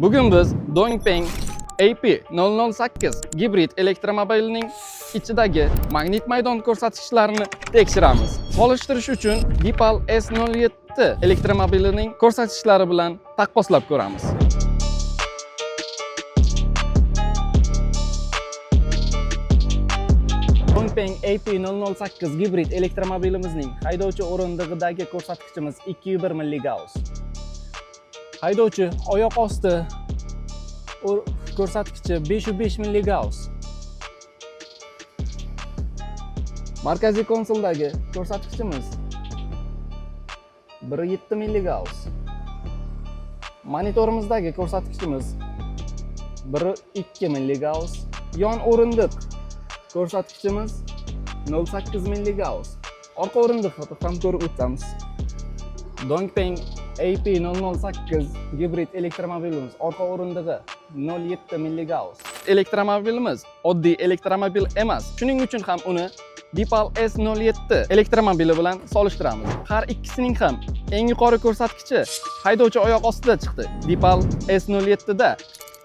Bugun biz Dongfeng AP008 gibrid elektromobilining ichidagi magnit maydon ko'rsatkichlarini tekshiramiz. Solishtirish uchun Deepal S07 elektromobilining ko'rsatkichlari bilan taqqoslab ko'ramiz. Dongfeng AP008 gibrid elektromobilimizning haydovchi o'rindig'idagi ko'rsatkichimiz 201 milligauss. Haydovchi oyoq osti ko'rsatkichi 505 milligauss. Markaziy konsoldagi ko'rsatkichimiz 107 milligauss. Monitorimizdagi ko'rsatkichimiz 102 milligauss. Yon o'rindiq ko'rsatkichimiz 08 milligauss. Orqa o'rindiqni ham ko'rib o'tamiz. Dongfeng AP008 gibrid elektromobilimiz orqa o'rindig'i 07 milligauss. Elektromobilimiz oddiy elektromobil emas. Shuning uchun ham uni Deepal S07 elektromobili bilan solishtiramiz. Har ikkisining ham eng yuqori ko'rsatkichi haydovchi oyoq ostida chiqdi. Deepal S07 da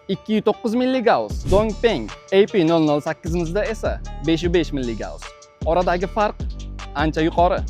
209 milligauss, Dongfeng AP008 mizda esa 505 milligauss. Oradagi farq ancha yuqori.